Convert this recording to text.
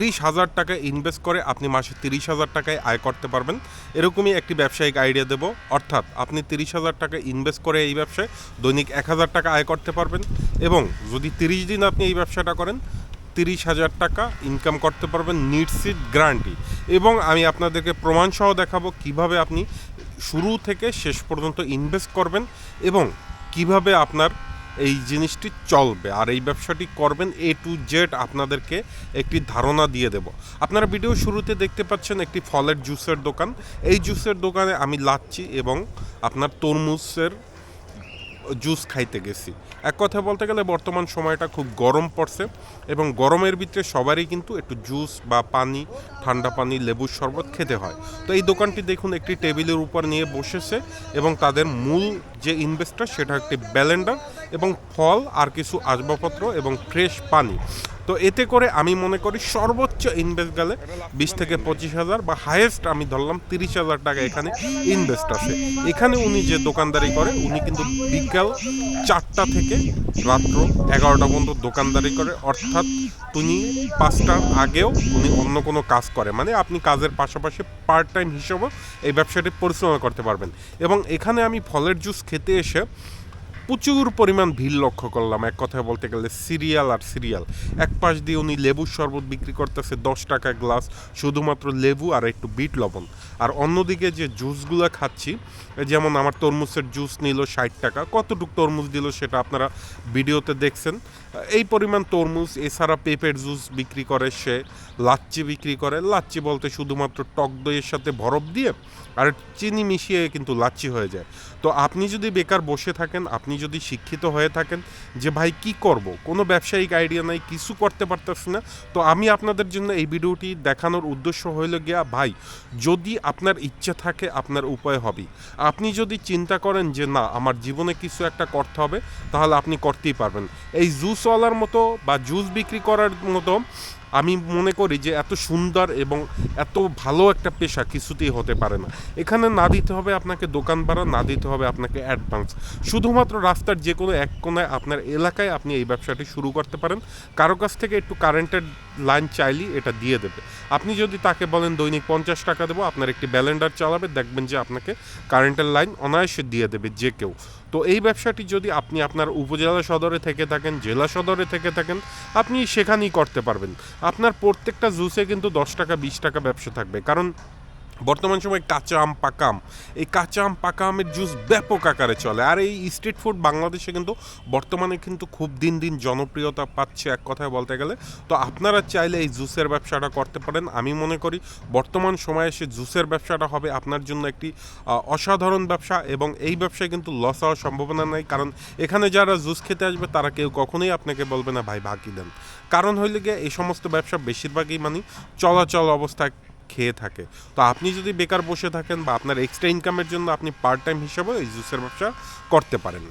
30,000 টাকা ইনভেস্ট করে আপনি মাসে 30,000 টাকায় আয় করতে পারবেন, এরকমই একটি ব্যবসায়িক আইডিয়া দেব। অর্থাৎ আপনি 30,000 টাকা ইনভেস্ট করে এই ব্যবসায় দৈনিক 1,000 টাকা আয় করতে পারবেন, এবং যদি 30 দিন আপনি এই ব্যবসাটা করেন 30,000 টাকা ইনকাম করতে পারবেন, নিশ্চিত গ্যারান্টি। এবং আমি আপনাদেরকে প্রমাণসহ দেখাবো কিভাবে আপনি শুরু থেকে শেষ পর্যন্ত ইনভেস্ট করবেন এবং কিভাবে আপনার এই জিনিসটি চলবে আর এই ব্যবসাটি করবেন A to Z আপনাদেরকে একটি ধারণা দিয়ে দেব। আপনারা ভিডিও শুরুতে দেখতে পাচ্ছেন একটি ফলের জুসের দোকান। এই জুসের দোকানে আমি লাচ্ছি এবং আপনার তরমুজের জুস খাইতে গেছি। এক কথা বলতে গেলে বর্তমান সময়টা খুব গরম পড়ছে এবং গরমের ভিতরে সবারই কিন্তু একটু জুস বা পানি, ঠান্ডা পানি, লেবুর শরবত খেতে হয়। তো এই দোকানটি দেখুন একটি টেবিলের উপর নিয়ে বসেছে এবং তাদের মূল যে ইনভেস্টর সেটা একটি ব্লেন্ডার এবং ফল আর কিছু আসবাবপত্র এবং ফ্রেশ পানি। তো এতে করে আমি মনে করি সর্বোচ্চ ইনভেস্ট গেলে 20 থেকে 25,000 বা হাইয়েস্ট আমি ধরলাম 30,000 টাকা এখানে ইনভেস্ট আছে। এখানে উনি যে দোকানদারি করে উনি কিন্তু বিকাল 4টা থেকে রাত্র 11টা পর্যন্ত দোকানদারি করে, অর্থাৎ উনি 5টার আগেও উনি অন্য কোনো কাজ করে, মানে আপনি কাজের পাশাপাশি পার্ট টাইম হিসেবেও এই ব্যবসাটি পরিচালনা করতে পারবেন। এবং এখানে আমি ফলের জুস খেতে এসে প্রচুর পরিমাণ ভিড় লক্ষ্য করলাম। এক কথায় বলতে গেলে সিরিয়াল আর সিরিয়াল। এক পাশ দিয়ে উনি লেবুর শরবত বিক্রি করতেছে 10 টাকা গ্লাস, শুধুমাত্র লেবু আর একটু বিট লবণ। আর অন্যদিকে যে জুসগুলো খাচ্ছি, যেমন আমার তরমুজের জুস নিল 60 টাকা। কতটুকু তরমুজ দিল সেটা আপনারা ভিডিওতে দেখছেন। এই পরিমাণ তরমুজ। এছাড়া পেঁপের জুস বিক্রি করে সে, লাচ্ছি বিক্রি করে। লাচ্ছি বলতে শুধুমাত্র টক দইয়ের সাথে বরফ দিয়ে আর চিনি মিশিয়ে কিন্তু লাচ্ছি হয়ে যায়। তো আপনি যদি বেকার বসে থাকেন, আপনি যদি শিক্ষিত হয়ে থাকেন যে ভাই কি করব, কোনো ব্যবসায়িক আইডিয়া নাই, কিছু করতে পারতেছি না, তো আমি আপনাদের জন্য এই ভিডিওটি দেখানোর উদ্দেশ্য হইল গিয়া ভাই, যদি আপনার ইচ্ছে থাকে আপনার উপায় হবে। আপনি যদি চিন্তা করেন যে না আমার জীবনে কিছু একটা করতে হবে, তাহলে আপনি করতেই পারবেন। এই জুসওয়ালার মতো বা জুস বিক্রি করার মতো আমি মনে করি যে এত সুন্দর এবং এত ভালো একটা পেশা কিছুতেই হতে পারে না। এখানে না দিতে হবে আপনাকে দোকান ভাড়া, না দিতে হবে আপনাকে অ্যাডভান্স। শুধুমাত্র রাস্তার যে কোনো এক কোনায় আপনার এলাকায় আপনি এই ব্যবসাটি শুরু করতে পারেন। কারো কাছ থেকে একটু কারেন্টের লাইন চাইলেই এটা দিয়ে দেবে। আপনি যদি তাকে বলেন দৈনিক 50 টাকা দেবো, আপনার একটি ব্লেন্ডার চালাবে, দেখবেন যে আপনাকে কারেন্টের লাইন অনায়াসে দিয়ে দেবে যে কেউ। তো এই ব্যবসাটি যদি আপনি আপনার উপজেলা সদরে থেকে থাকেন, জেলা সদরে থেকে থাকেন, আপনি সেখানেই করতে পারবেন। আপনার প্রত্যেকটা জুসে কিন্তু 10 টাকা 20 টাকা ব্যবসা থাকবে, কারণ বর্তমান সময় কাঁচা আম, পাকা আম, এই কাঁচা আম পাকা আমের জুস ব্যাপক আকারে চলে। আর এই স্ট্রিট ফুড বাংলাদেশে কিন্তু বর্তমানে কিন্তু খুব দিন দিন জনপ্রিয়তা পাচ্ছে এক কথায় বলতে গেলে। তো আপনারা চাইলে এই জুসের ব্যবসাটা করতে পারেন। আমি মনে করি বর্তমান সময়ে এসে জুসের ব্যবসাটা হবে আপনার জন্য একটি অসাধারণ ব্যবসা, এবং এই ব্যবসায় কিন্তু লস হওয়ার সম্ভাবনা নাই, কারণ এখানে যারা জুস খেতে আসবে তারা কেউ কখনোই আপনাকে বলবে না ভাই বাকি দেন। কারণ হইলে গিয়ে এই সমস্ত ব্যবসা বেশিরভাগই মানে চলাচল অবস্থায় খেয়ে থাকে। তো আপনি যদি বেকার বসে থাকেন বা আপনার এক্সট্রা ইনকামের জন্য আপনি পার্ট টাইম হিসাবে এই জুসের ব্যবসা করতে পারেন।